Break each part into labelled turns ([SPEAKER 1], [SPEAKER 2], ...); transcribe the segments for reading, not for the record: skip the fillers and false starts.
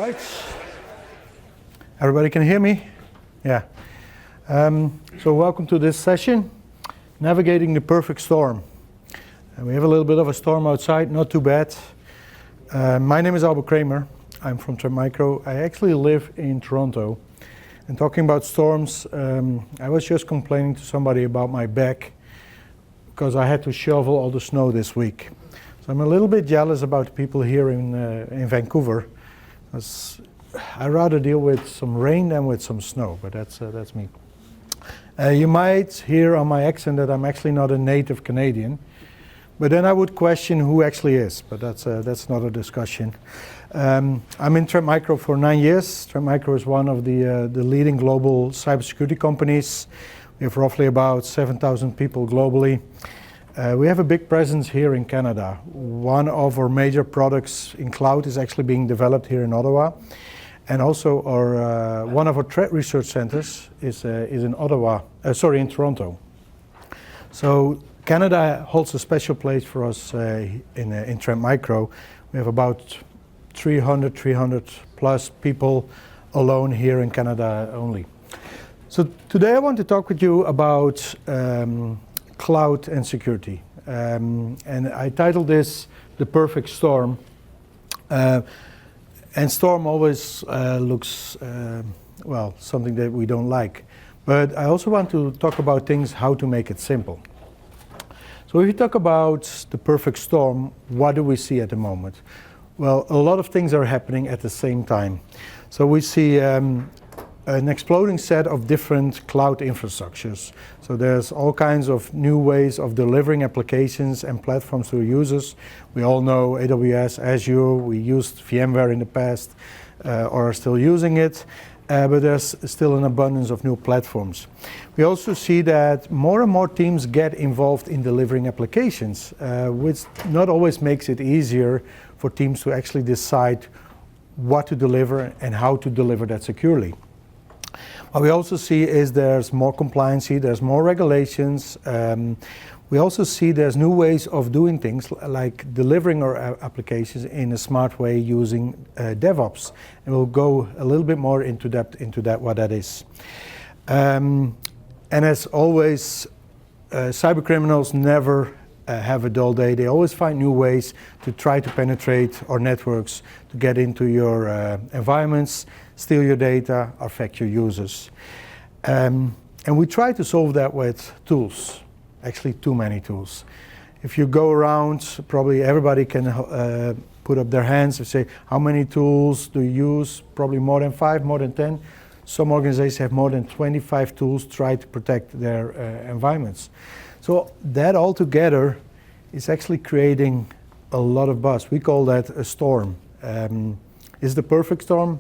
[SPEAKER 1] right. Everybody can hear me? Yeah. So welcome to this session, Navigating the Perfect Storm. We have a little bit of a storm outside, not too bad. My name is Albert Kramer. I'm from TrendMicro. I actually live in Toronto. And talking about storms, I was just complaining to somebody about my back because I had to shovel all the snow this week. So I'm a little bit jealous about the people here in Vancouver. I'd rather deal with some rain than with some snow, but that's me. You might hear on my accent that I'm actually not a native Canadian, but then I would question who actually is, but that's not a discussion. I'm in TrendMicro for 9 years. TrendMicro is one of the leading global cybersecurity companies. We have roughly about 7,000 people globally. We have a big presence here in Canada. One of our major products in cloud is actually being developed here in Ottawa. And also one of our threat research centers is in in Toronto. So Canada holds a special place for us in TrendMicro. We have about 300 plus people alone here in Canada only. So today I want to talk with you about cloud and security. And I titled this The Perfect Storm. And storm always looks, something that we don't like. But I also want to talk about things, how to make it simple. So if you talk about the perfect storm, what do we see at the moment? Well, a lot of things are happening at the same time. So we see an exploding set of different cloud infrastructures. So there's all kinds of new ways of delivering applications and platforms to users. We all know AWS, Azure, we used VMware in the past or are still using it, but there's still an abundance of new platforms. We also see that more and more teams get involved in delivering applications, which not always makes it easier for teams to actually decide what to deliver and how to deliver that securely. What we also see is there's more compliancy, there's more regulations. We also see there's new ways of doing things like delivering our applications in a smart way using DevOps. And we'll go a little bit more into that what that is. And as always, cyber criminals never have a dull day. They always find new ways to try to penetrate our networks, to get into your environments, steal your data, affect your users. And we try to solve that with tools, actually too many tools. If you go around, probably everybody can put up their hands and say, how many tools do you use? Probably more than 5, more than 10. Some organizations have more than 25 tools to try to protect their environments. So that all together is actually creating a lot of buzz. We call that a storm. Is the perfect storm?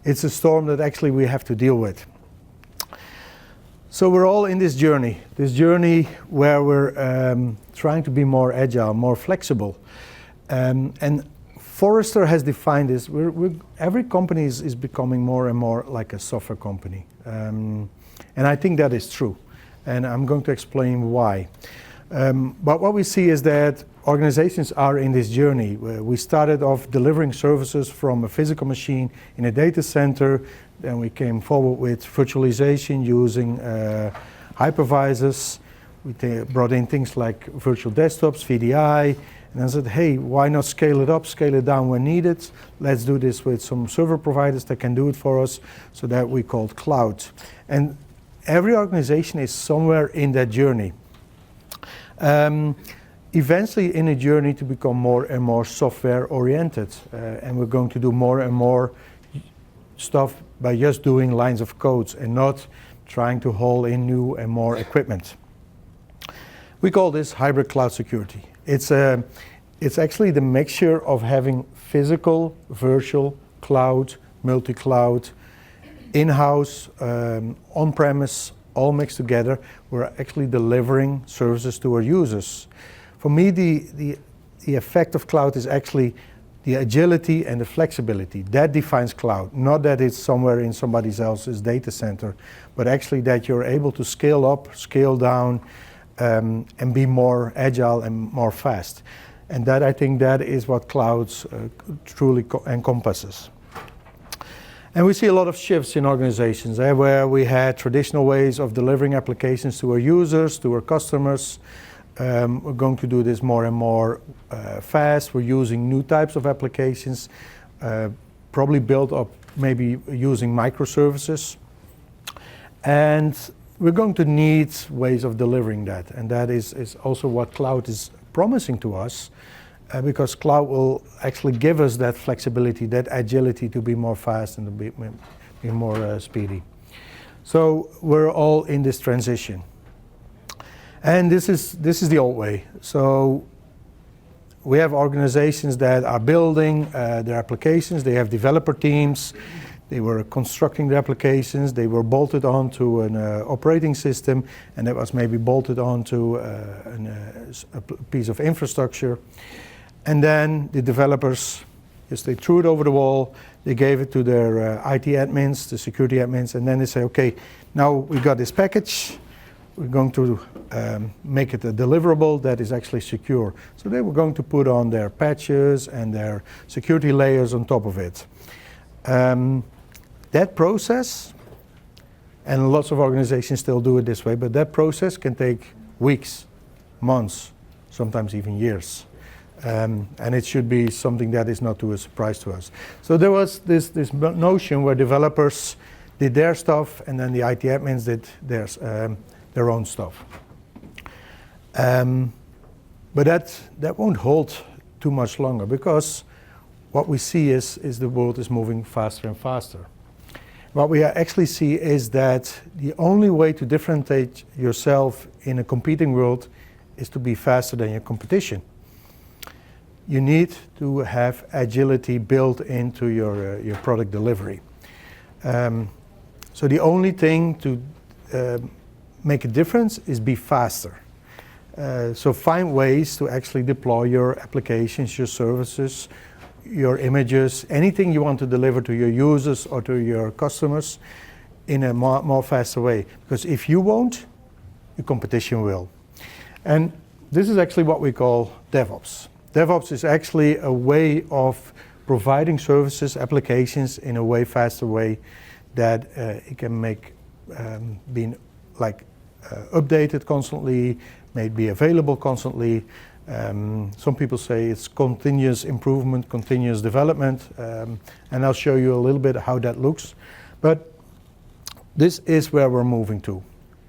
[SPEAKER 1] It's a storm that actually we have to deal with. So we're all in this journey where we're trying to be more agile, more flexible. And Forrester has defined this. Every company is becoming more and more like a software company. And I think that is true. And I'm going to explain why. But what we see is that organizations are in this journey. We started off delivering services from a physical machine in a data center. Then we came forward with virtualization using hypervisors. We brought in things like virtual desktops, VDI, and I said, hey, why not scale it up, scale it down when needed? Let's do this with some server providers that can do it for us, so that we called cloud. And every organization is somewhere in that journey. Eventually in a journey to become more and more software oriented. And we're going to do more and more stuff by just doing lines of codes and not trying to haul in new and more equipment. We call this hybrid cloud security. It's actually the mixture of having physical, virtual, cloud, multi-cloud, in-house, on-premise, all mixed together. We're actually delivering services to our users. For me, the effect of cloud is actually the agility and the flexibility. That defines cloud. Not that it's somewhere in somebody else's data center, but actually that you're able to scale up, scale down, and be more agile and more fast. And that, I think, that is what clouds truly encompasses. And we see a lot of shifts in organizations where we had traditional ways of delivering applications to our users, to our customers. We're going to do this more and more fast. We're using new types of applications, probably built up maybe using microservices. And we're going to need ways of delivering that. And that is also what cloud is promising to us, because cloud will actually give us that flexibility, that agility to be more fast and to be more speedy. So we're all in this transition. And this is the old way. So we have organizations that are building their applications. They have developer teams. They were constructing the applications. They were bolted onto an operating system, and that was maybe bolted onto a piece of infrastructure. And then the developers, yes, they threw it over the wall. They gave it to their IT admins, the security admins, and then they say, okay, now we got this package. We're going to make it a deliverable that is actually secure. So they were going to put on their patches and their security layers on top of it. That process, and lots of organizations still do it this way, but that process can take weeks, months, sometimes even years. And it should be something that is not too a surprise to us. So there was this notion where developers did their stuff, and then the IT admins did their own stuff. But that won't hold too much longer, because what we see is the world is moving faster and faster. What we actually see is that the only way to differentiate yourself in a competing world is to be faster than your competition. You need to have agility built into your product delivery. So the only thing to make a difference is be faster. So find ways to actually deploy your applications, your services, your images, anything you want to deliver to your users or to your customers in a more faster way. Because if you won't, your competition will. And this is actually what we call DevOps. DevOps is actually a way of providing services, applications in a way faster way that it can make being like updated constantly, may be available constantly. Some people say it's continuous improvement, continuous development, and I'll show you a little bit how that looks. But this is where we're moving to.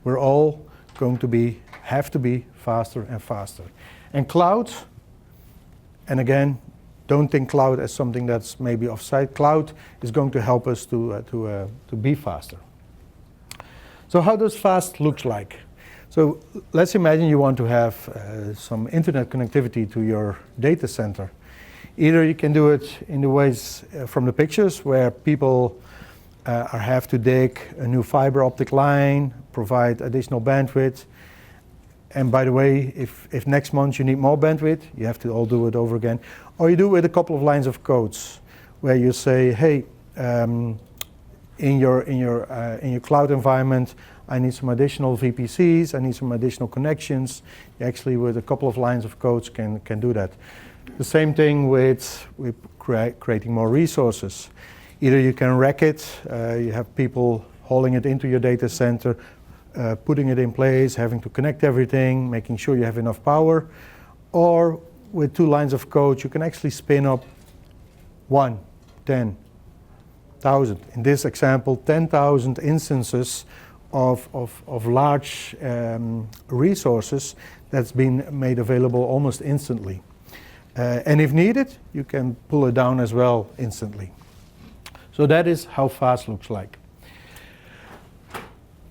[SPEAKER 1] We're all going to have to be faster and faster. And cloud, and again, don't think cloud as something that's maybe offside. Cloud is going to help us to be faster. So how does fast look like? So let's imagine you want to have some internet connectivity to your data center. Either you can do it in the ways from the pictures where people have to dig a new fiber optic line, provide additional bandwidth. And by the way, if next month you need more bandwidth, you have to all do it over again. Or you do it with a couple of lines of codes where you say, hey, in your cloud environment, I need some additional VPCs, I need some additional connections. You actually, with a couple of lines of codes, can do that. The same thing with creating more resources. Either you can rack it, you have people hauling it into your data center, putting it in place, having to connect everything, making sure you have enough power. Or with 2 lines of code, you can actually spin up 1, 10,000. In this example, 10,000 instances of large resources that's been made available almost instantly. And if needed, you can pull it down as well instantly. So that is how fast looks like.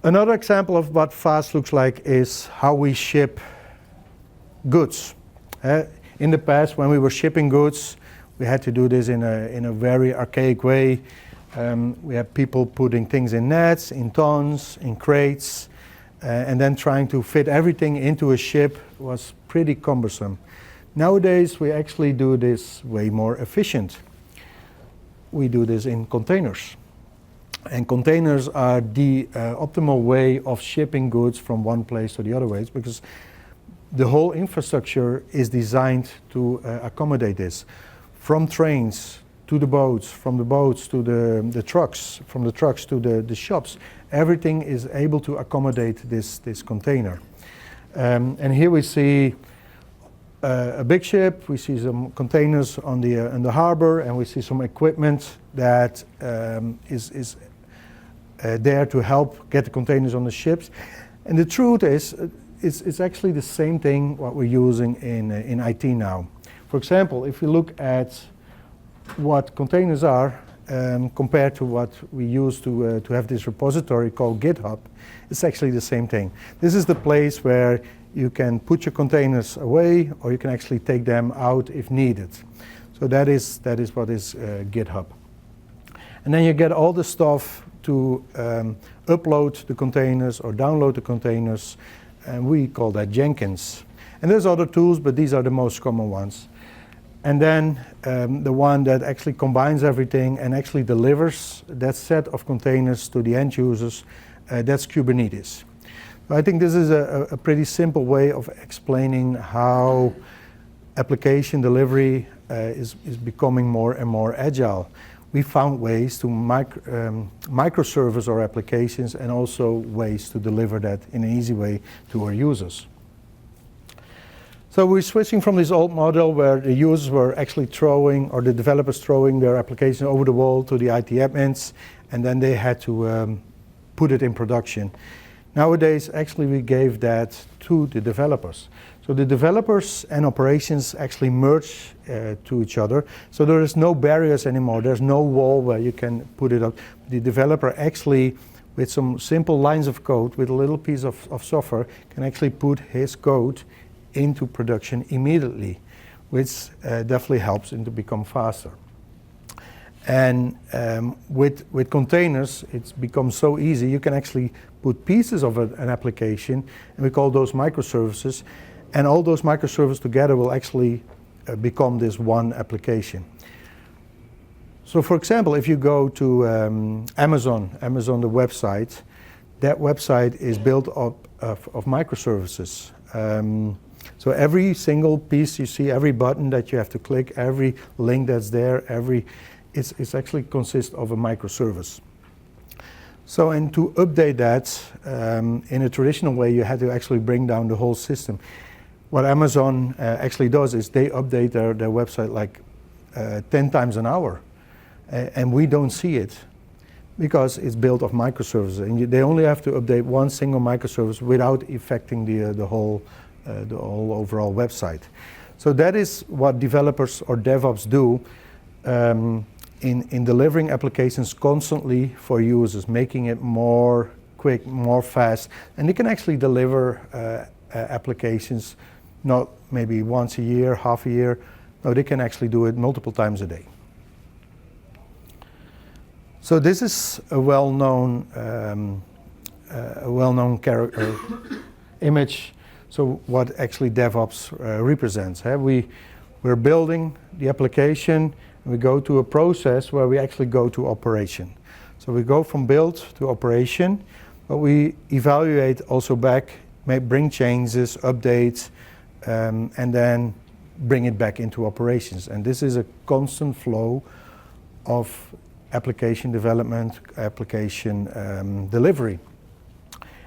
[SPEAKER 1] Another example of what fast looks like is how we ship goods. In the past, when we were shipping goods, we had to do this in a very archaic way. We had people putting things in nets, in tons, in crates, and then trying to fit everything into a ship was pretty cumbersome. Nowadays, we actually do this way more efficient. We do this in containers. And containers are the optimal way of shipping goods from one place to the other ways, because the whole infrastructure is designed to accommodate this. From trains to the boats, from the boats to the trucks, from the trucks to the shops. Everything is able to accommodate this container. And here we see a big ship, we see some containers on the harbor, and we see some equipment that is there to help get the containers on the ships. And the truth is, it's actually the same thing what we're using in IT now. For example, if you look at what containers are compared to what we use to have this repository called GitHub, it's actually the same thing. This is the place where you can put your containers away, or you can actually take them out if needed. So that is what is GitHub. And then you get all the stuff to upload the containers or download the containers, and we call that Jenkins. And there's other tools, but these are the most common ones. And then the one that actually combines everything and actually delivers that set of containers to the end users, that's Kubernetes. So I think this is a pretty simple way of explaining how application delivery is becoming more and more agile. We found ways to microservice our applications, and also ways to deliver that in an easy way to our users. So we're switching from this old model where the users were actually throwing, or the developers throwing their application over the wall to the IT admins, and then they had to put it in production. Nowadays, actually, we gave that to the developers. So the developers and operations actually merge to each other. So there is no barriers anymore. There's no wall where you can put it up. The developer actually, with some simple lines of code, with a little piece of software, can actually put his code into production immediately, which definitely helps it to become faster. And with containers, it's become so easy. You can actually put pieces of an application, and we call those microservices. And all those microservices together will actually become this one application. So for example, if you go to Amazon, the website, that website is built up of microservices. So every single piece you see, every button that you have to click, every link that's there, it's actually consists of a microservice. So, and to update that in a traditional way, you had to actually bring down the whole system. What Amazon actually does is they update their website like 10 times an hour, and we don't see it because it's built of microservices, and they only have to update one single microservice without affecting the whole overall website. So that is what developers or DevOps do in delivering applications constantly for users, making it more quick, more fast, and they can actually deliver applications not maybe once a year, half a year. No, they can actually do it multiple times a day. So this is a well-known image. So what actually DevOps represents. We're building the application, and we go to a process where we actually go to operation. So we go from build to operation, but we evaluate also back, bring changes, updates, and then bring it back into operations. And this is a constant flow of application development, application delivery.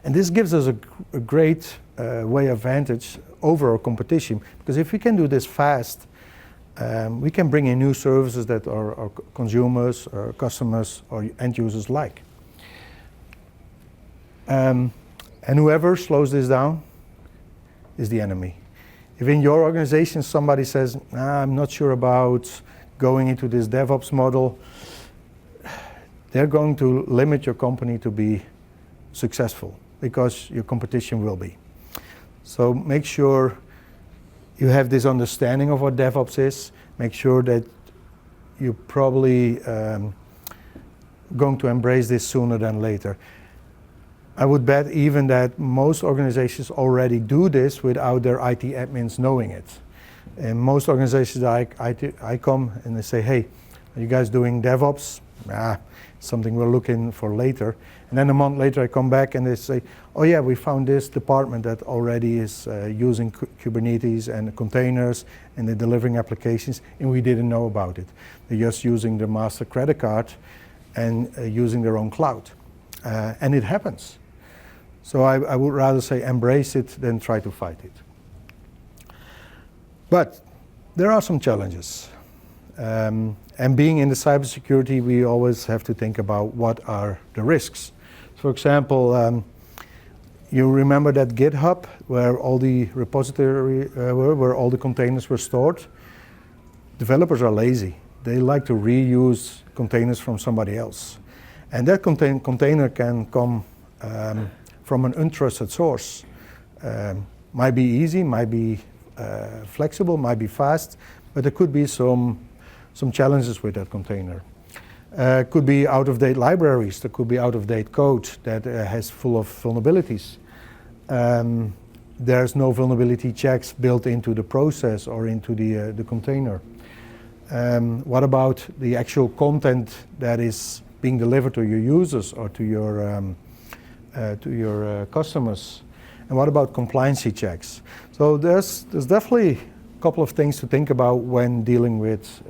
[SPEAKER 1] And this gives us a great way advantage over our competition, because if we can do this fast, we can bring in new services that our consumers, or customers, or end users like. And whoever slows this down is the enemy. If in your organization somebody says, I'm not sure about going into this DevOps model, they're going to limit your company to be successful, because your competition will be. So make sure you have this understanding of what DevOps is. Make sure that you're probably going to embrace this sooner than later. I would bet even that most organizations already do this without their IT admins knowing it. And most organizations I come and they say, hey, are you guys doing DevOps? Nah, something we're looking for later. And then a month later I come back and they say, oh yeah, we found this department that already is using Kubernetes and containers and they're delivering applications and we didn't know about it. They're just using their master credit card and using their own cloud. And it happens. So I would rather say embrace it than try to fight it. But there are some challenges. And being in the cybersecurity, we always have to think about what are the risks. For example, you remember that GitHub, where all the repository were, where all the containers were stored? Developers are lazy. They like to reuse containers from somebody else. And that container can come from an untrusted source. Might be easy, might be flexible, might be fast, but there could be some challenges with that container. Could be out-of-date libraries, there could be out-of-date code that has full of vulnerabilities. There's no vulnerability checks built into the process or into the container. What about the actual content that is being delivered to your users or to your customers? And what about compliancy checks? So there's definitely a couple of things to think about when dealing with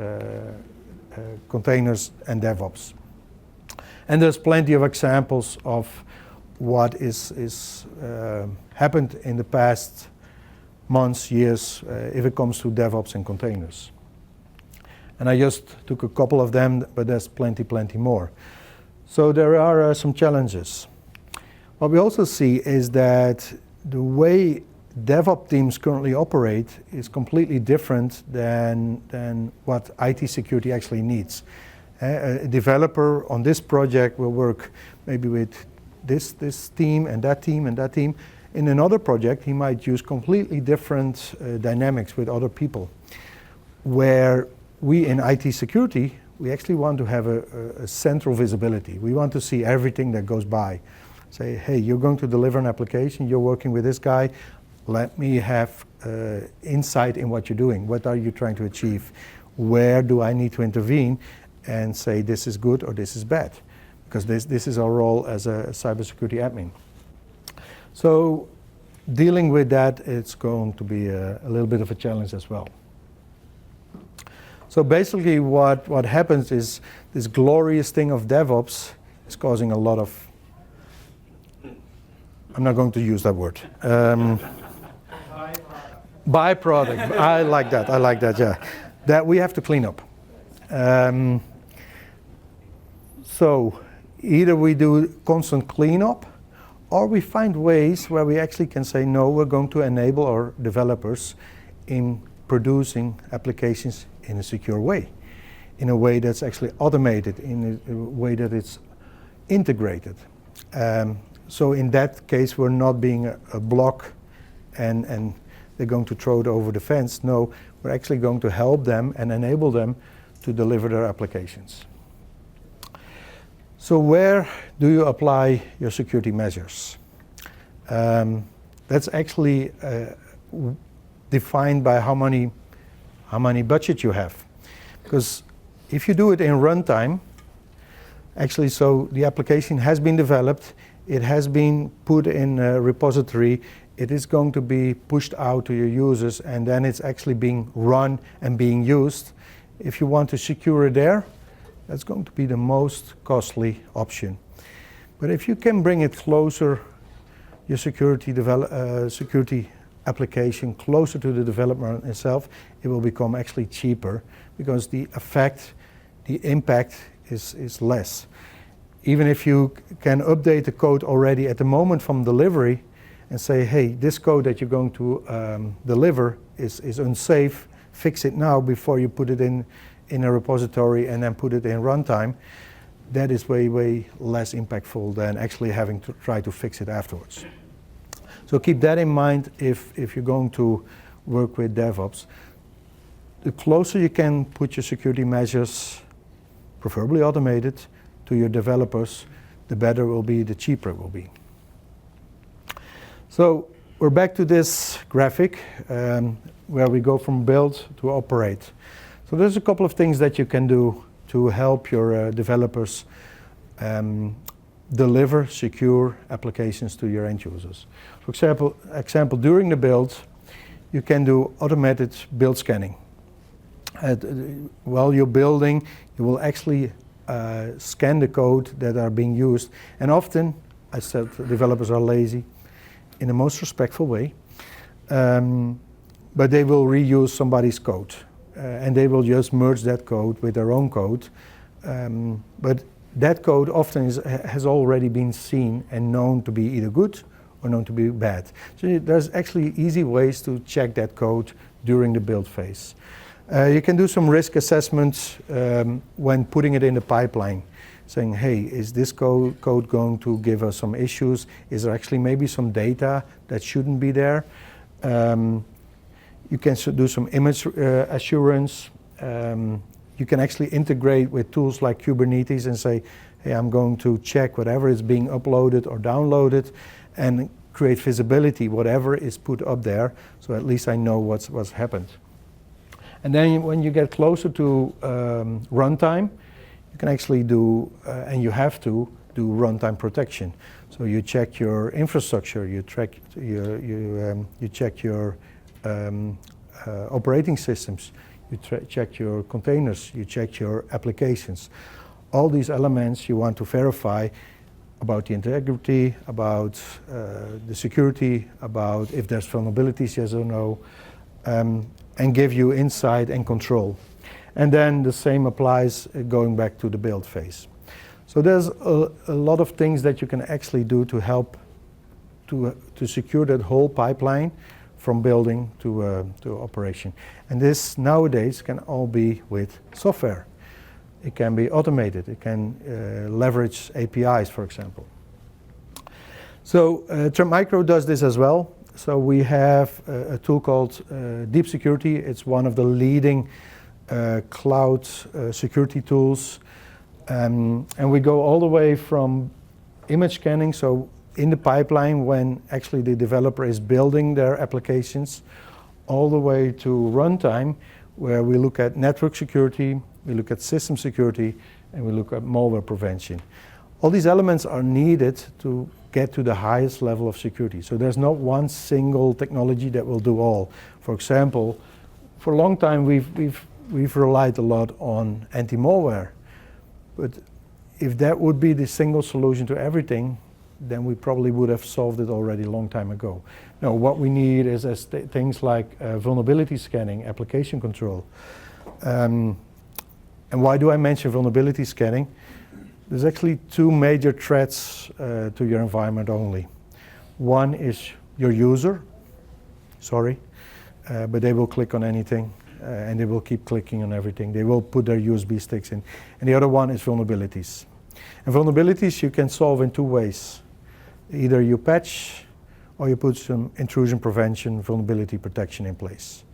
[SPEAKER 1] containers and DevOps. And there's plenty of examples of what is happened in the past months, years, if it comes to DevOps and containers. And I just took a couple of them, but there's plenty more. So there are some challenges. What we also see is that the way DevOps teams currently operate is completely different than what IT security actually needs. A developer on this project will work maybe with this team and that team and that team. In another project, he might use completely different dynamics with other people. Where we in IT security, we actually want to have a central visibility. We want to see everything that goes by. Say, hey, you're going to deliver an application, you're working with this guy, let me have insight in what you're doing. What are you trying to achieve? Where do I need to intervene and say this is good or this is bad? Because this is our role as a cybersecurity admin. So dealing with that, it's going to be a little bit of a challenge as well. So basically what happens is this glorious thing of DevOps is causing a lot of, I'm not going to use that word. Byproduct. I like that, yeah. That we have to clean up. So either we do constant cleanup or we find ways where we actually can say, no, we're going to enable our developers in producing applications in a secure way, in a way that's actually automated, in a way that it's integrated. So in that case, we're not being a block and they're going to throw it over the fence. No, we're actually going to help them and enable them to deliver their applications. So where do you apply your security measures? That's actually defined by how many budget you have. Because if you do it in runtime, actually, so the application has been developed, it has been put in a repository, it is going to be pushed out to your users, and then it's actually being run and being used. If you want to secure it there, that's going to be the most costly option. But if you can bring it closer, your security application closer to the development itself, it will become actually cheaper because the effect, the impact is less. Even if you can update the code already at the moment from delivery and say, hey, this code that you're going to deliver is unsafe, fix it now before you put it in a repository and then put it in runtime, that is way less impactful than actually having to try to fix it afterwards. So keep that in mind if you're going to work with DevOps. The closer you can put your security measures, preferably automated, to your developers, the better it will be, the cheaper it will be. So we're back to this graphic where we go from build to operate. So there's a couple of things that you can do to help your developers deliver secure applications to your end users. For example, during the build, you can do automated build scanning. While you're building, you will actually scan the code that are being used. And often, I said, developers are lazy in the most respectful way, but they will reuse somebody's code. And they will just merge that code with their own code. But that code often has already been seen and known to be either good or known to be bad. So there's actually easy ways to check that code during the build phase. You can do some risk assessments when putting it in the pipeline, saying, hey, is this code going to give us some issues? Is there actually maybe some data that shouldn't be there? You can do some image assurance. You can actually integrate with tools like Kubernetes and say, hey, I'm going to check whatever is being uploaded or downloaded and create visibility, whatever is put up there, so at least I know what's happened. And then when you get closer to runtime, you can actually do, and you have to, do runtime protection. So you check your infrastructure, you check your operating systems, you check your containers, you check your applications. All these elements you want to verify about the integrity, about the security, about if there's vulnerabilities, yes or no, and give you insight and control. And then the same applies going back to the build phase. So there's a lot of things that you can actually do to help to secure that whole pipeline from building to operation. And this nowadays can all be with software. It can be automated. It can leverage APIs, for example. So TrendMicro does this as well. So we have a tool called Deep Security. It's one of the leading cloud security tools. And we go all the way from image scanning, so in the pipeline when actually the developer is building their applications, all the way to runtime, where we look at network security, we look at system security, and we look at malware prevention. All these elements are needed to get to the highest level of security. So there's not one single technology that will do all. For example, for a long time we've relied a lot on anti-malware. But if that would be the single solution to everything, then we probably would have solved it already a long time ago. No, what we need is things like vulnerability scanning, application control. And why do I mention vulnerability scanning? There's actually two major threats to your environment only. One is your user, but they will click on anything. And they will keep clicking on everything. They will put their USB sticks in. And the other one is vulnerabilities. And vulnerabilities you can solve in two ways. Either you patch or you put some intrusion prevention, vulnerability protection in place.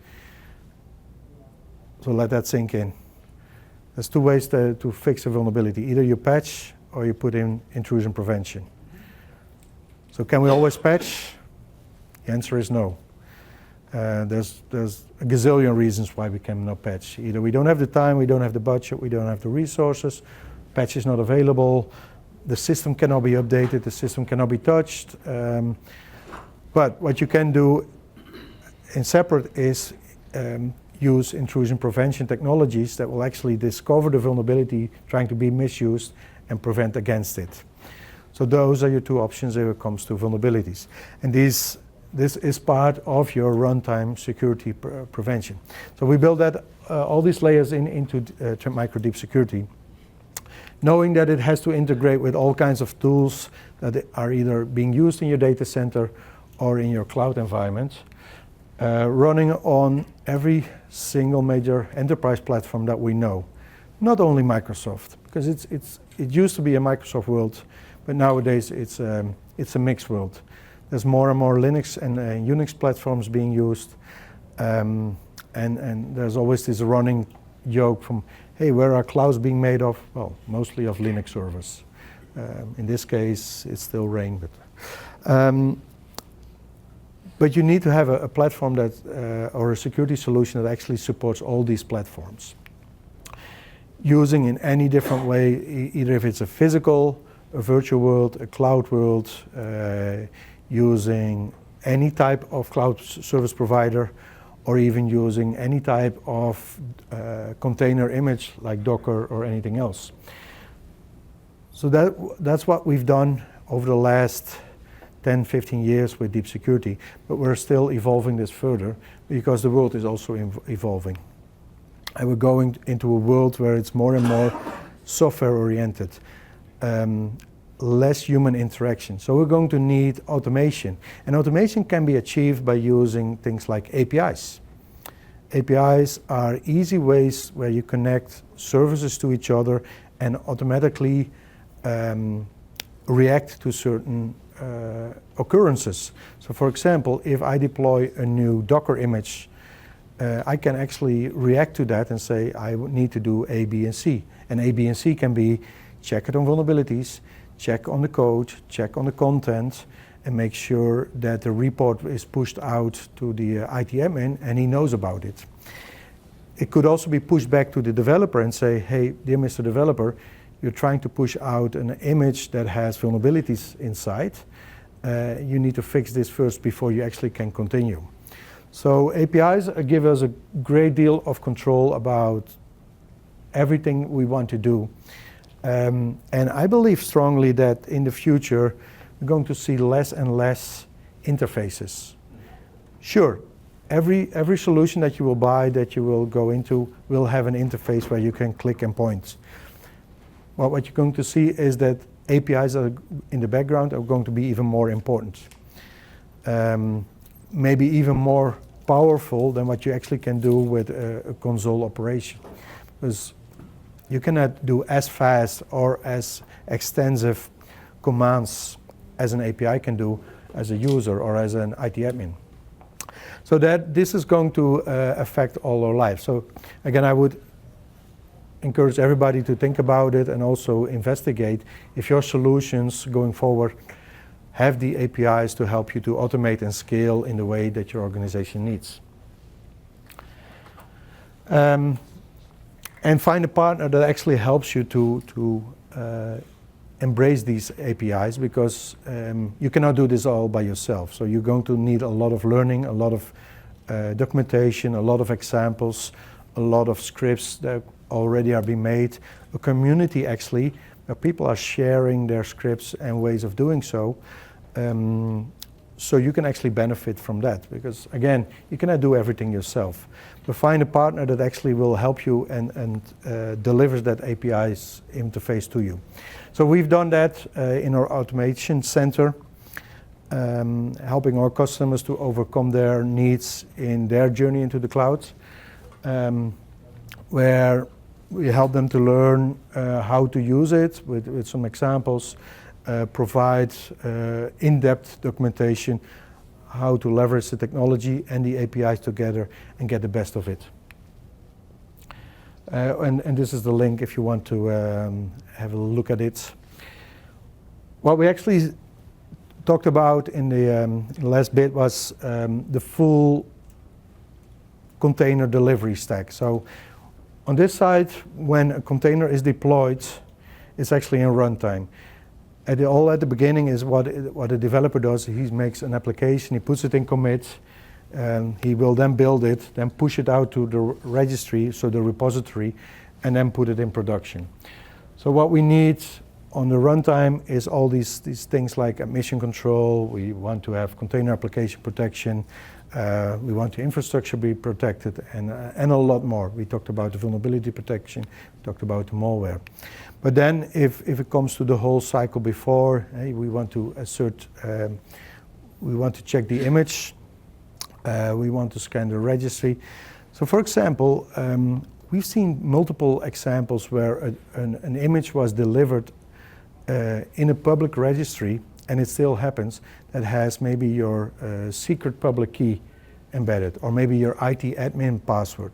[SPEAKER 1] So let that sink in. There's two ways to fix a vulnerability. Either you patch or you put in intrusion prevention. So can we always patch? The answer is no. There's a gazillion reasons why we cannot patch. Either we don't have the time, we don't have the budget, we don't have the resources, patch is not available, the system cannot be updated, the system cannot be touched. But what you can do in separate is use intrusion prevention technologies that will actually discover the vulnerability trying to be misused and prevent against it. So those are your two options when it comes to vulnerabilities. And this is part of your runtime security prevention. So we build that all these layers into TrendMicro Deep Security, knowing that it has to integrate with all kinds of tools that are either being used in your data center or in your cloud environment, running on every single major enterprise platform that we know. Not only Microsoft, because it used to be a Microsoft world, but nowadays it's a mixed world. There's more and more Linux and Unix platforms being used, and there's always this running joke from, hey, where are clouds being made of? Well, mostly of Linux servers. In this case, it's still Rain. But you need to have a platform that, or a security solution that actually supports all these platforms. using in any different way, either if it's a physical, a virtual world, a cloud world, using any type of cloud service provider, or even using any type of container image like Docker or anything else. So that's what we've done over the last 10, 15 years with deep security, but we're still evolving this further because the world is also evolving. And we're going into a world where it's more and more software oriented, less human interaction. So we're going to need automation. And automation can be achieved by using things like APIs. APIs are easy ways where you connect services to each other and automatically react to certain occurrences. So for example, if I deploy a new Docker image, I can actually react to that and say I need to do A, B, and C. And A, B, and C can be check it on vulnerabilities, check on the code, check on the content, and make sure that the report is pushed out to the IT admin and he knows about it. It could also be pushed back to the developer and say, hey, dear Mr. Developer, you're trying to push out an image that has vulnerabilities inside. You need to fix this first before you actually can continue. So APIs give us a great deal of control about everything we want to do. And I believe strongly that in the future, we're going to see less and less interfaces. Sure, every solution that you will buy, that you will go into, will have an interface where you can click and point. Well, what you're going to see is that APIs are in the background are going to be even more important. Maybe even more powerful than what you actually can do with a console operation. Because you cannot do as fast or as extensive commands as an API can do as a user or as an IT admin. So that this is going to affect all our lives. So again, I would encourage everybody to think about it and also investigate if your solutions going forward have the APIs to help you to automate and scale in the way that your organization needs. And find a partner that actually helps you to embrace these APIs, because you cannot do this all by yourself. So you're going to need a lot of learning, a lot of documentation, a lot of examples, a lot of scripts that already are being made, a community actually, where people are sharing their scripts and ways of doing so. So you can actually benefit from that, because again, you cannot do everything yourself. But find a partner that actually will help you and delivers that API's interface to you. So we've done that in our automation center, helping our customers to overcome their needs in their journey into the cloud, where we help them to learn how to use it with some examples, provide in-depth documentation, how to leverage the technology and the APIs together and get the best of it. And this is the link if you want to have a look at it. What we actually talked about in the last bit was the full container delivery stack. So on this side, when a container is deployed, it's actually in runtime. At the beginning is what a developer does. He makes an application, he puts it in commit, he will then build it, then push it out to the registry, so the repository, and then put it in production. So what we need on the runtime is all these things like admission control. We want to have container application protection. We want the infrastructure be protected, and a lot more. We talked about the vulnerability protection, we talked about the malware. But then if it comes to the whole cycle before, hey, we want to assert, we want to check the image, we want to scan the registry. So for example, we've seen multiple examples where an image was delivered in a public registry, and it still happens, that has maybe your secret public key embedded, or maybe your IT admin password.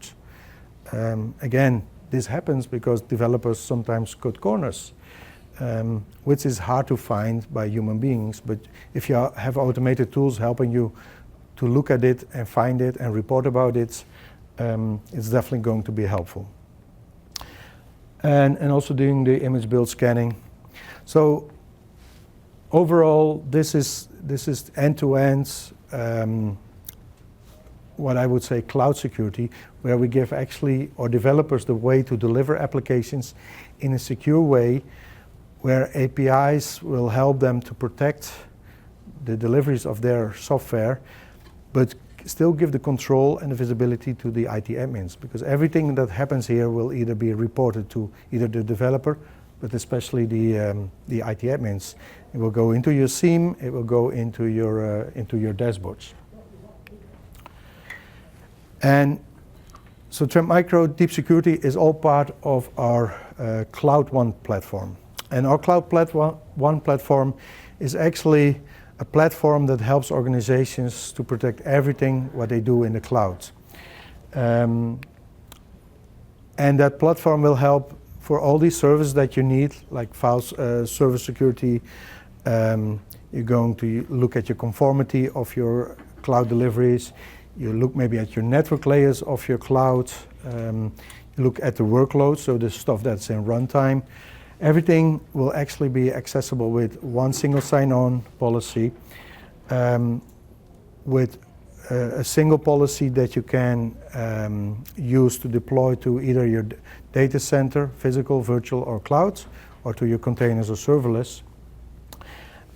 [SPEAKER 1] Again, this happens because developers sometimes cut corners, which is hard to find by human beings. But if you have automated tools helping you to look at it and find it and report about it, it's definitely going to be helpful. and also doing the image build scanning. So overall, this is end-to-end, what I would say cloud security, where we give actually our developers the way to deliver applications in a secure way, where APIs will help them to protect the deliveries of their software, but still give the control and the visibility to the IT admins, because everything that happens here will either be reported to either the developer, but especially the IT admins. It will go into your SIEM, it will go into your dashboards. And so TrendMicro Deep Security is all part of our Cloud One platform. And our Cloud One platform is actually a platform that helps organizations to protect everything what they do in the cloud. And that platform will help for all these services that you need, like file server security. You're going to look at your conformity of your cloud deliveries. You look maybe at your network layers of your cloud. You look at the workload, so the stuff that's in runtime. Everything will actually be accessible with one single sign-on policy, with a single policy that you can use to deploy to either your data center, physical, virtual, or cloud, or to your containers or serverless.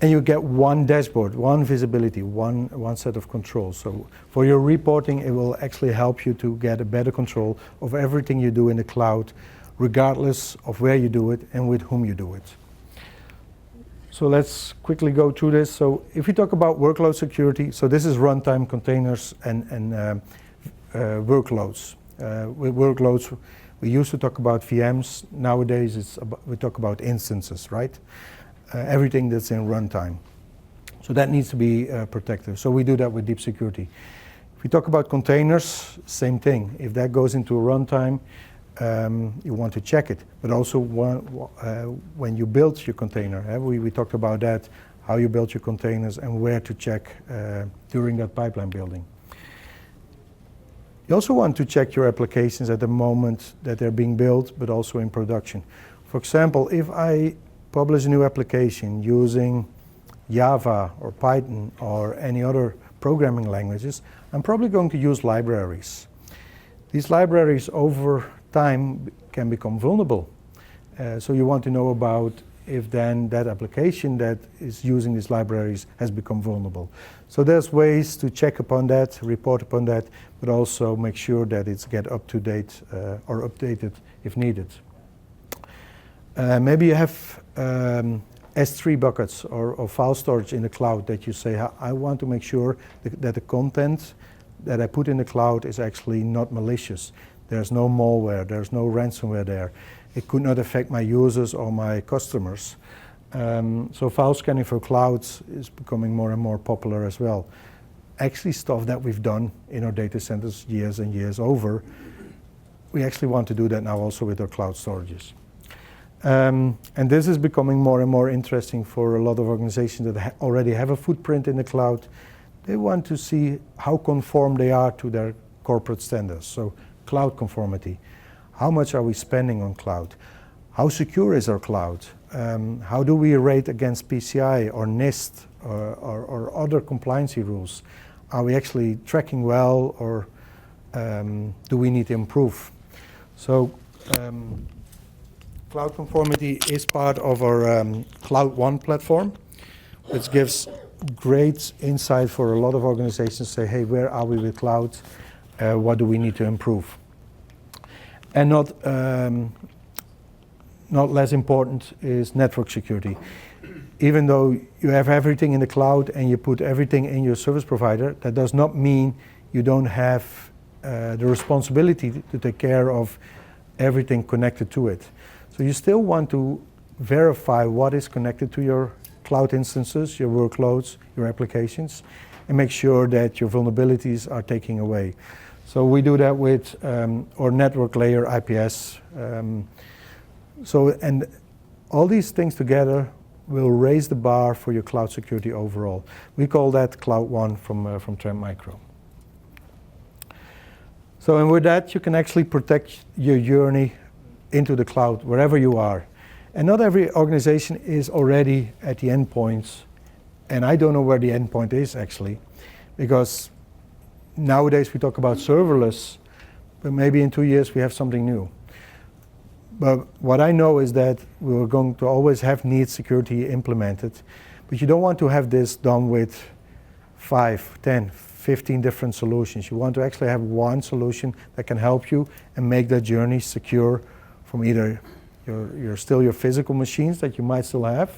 [SPEAKER 1] And you get one dashboard, one visibility, one set of controls. So for your reporting, it will actually help you to get a better control of everything you do in the cloud, regardless of where you do it and with whom you do it. So let's quickly go through this. So if we talk about workload security, so this is runtime containers and workloads. With workloads, we used to talk about VMs. Nowadays, we talk about instances, right? Everything that's in runtime. So that needs to be protected. So we do that with deep security. If we talk about containers, same thing. If that goes into a runtime, you want to check it. But also when you build your container, we talked about that, how you build your containers and where to check during that pipeline building. You also want to check your applications at the moment that they're being built, but also in production. For example, if I publish a new application using Java or Python or any other programming languages, I'm probably going to use libraries. These libraries over time can become vulnerable. So you want to know about if then that application that is using these libraries has become vulnerable. So there's ways to check upon that, report upon that, but also make sure that it's get up to date or updated if needed. Maybe you have S3 buckets or file storage in the cloud that you say, I want to make sure that the content that I put in the cloud is actually not malicious. There's no malware, there's no ransomware there. It could not affect my users or my customers. So file scanning for clouds is becoming more and more popular as well. Actually stuff that we've done in our data centers years and years over, we actually want to do that now also with our cloud storages. And this is becoming more and more interesting for a lot of organizations that already have a footprint in the cloud. They want to see how conform they are to their corporate standards. So cloud conformity. How much are we spending on cloud? How secure is our cloud? How do we rate against PCI or NIST or other compliancy rules? Are we actually tracking well, or do we need to improve? So cloud conformity is part of our Cloud One platform, which gives great insight for a lot of organizations to say, hey, where are we with cloud? What do we need to improve? And not less important is network security. Even though you have everything in the cloud and you put everything in your service provider, that does not mean you don't have the responsibility to take care of everything connected to it. So you still want to verify what is connected to your cloud instances, your workloads, your applications, and make sure that your vulnerabilities are taken away. So we do that with our network layer IPS. And all these things together will raise the bar for your cloud security overall. We call that Cloud One from TrendMicro. So and with that, you can actually protect your journey into the cloud wherever you are. And not every organization is already at the endpoints. And I don't know where the endpoint is actually, because nowadays we talk about serverless, but maybe in 2 years we have something new. But what I know is that we're going to always have need security implemented, but you don't want to have this done with 5, 10, 15 different solutions. You want to actually have one solution that can help you and make that journey secure from either your physical machines that you might still have,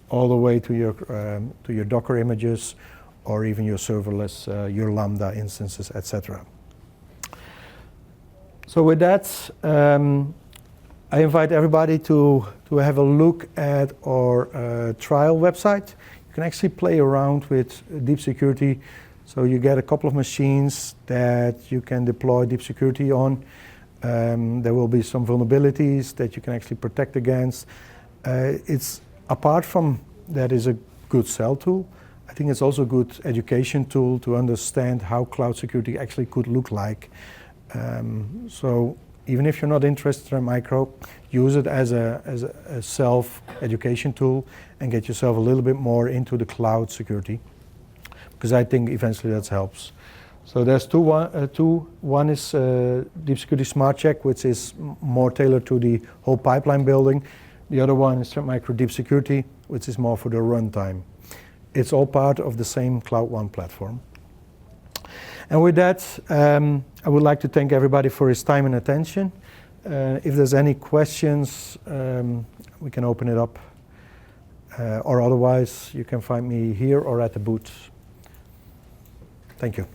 [SPEAKER 1] all the way to your Docker images, or even your serverless, your Lambda instances, etc. So with that, I invite everybody to have a look at our trial website. You can actually play around with deep security. So you get a couple of machines that you can deploy deep security on. There will be some vulnerabilities that you can actually protect against. It's, apart from that, is a good sell tool. I think it's also a good education tool to understand how cloud security actually could look like. So even if you're not interested in TrendMicro, use it as a self-education tool and get yourself a little bit more into the cloud security, because I think eventually that helps. So there's two. One is Deep Security Smart Check, which is more tailored to the whole pipeline building. The other one is TrendMicro Deep Security, which is more for the runtime. It's all part of the same Cloud One platform. And with that, I would like to thank everybody for his time and attention. If there's any questions, we can open it up. Or otherwise, you can find me here or at the booth. Thank you.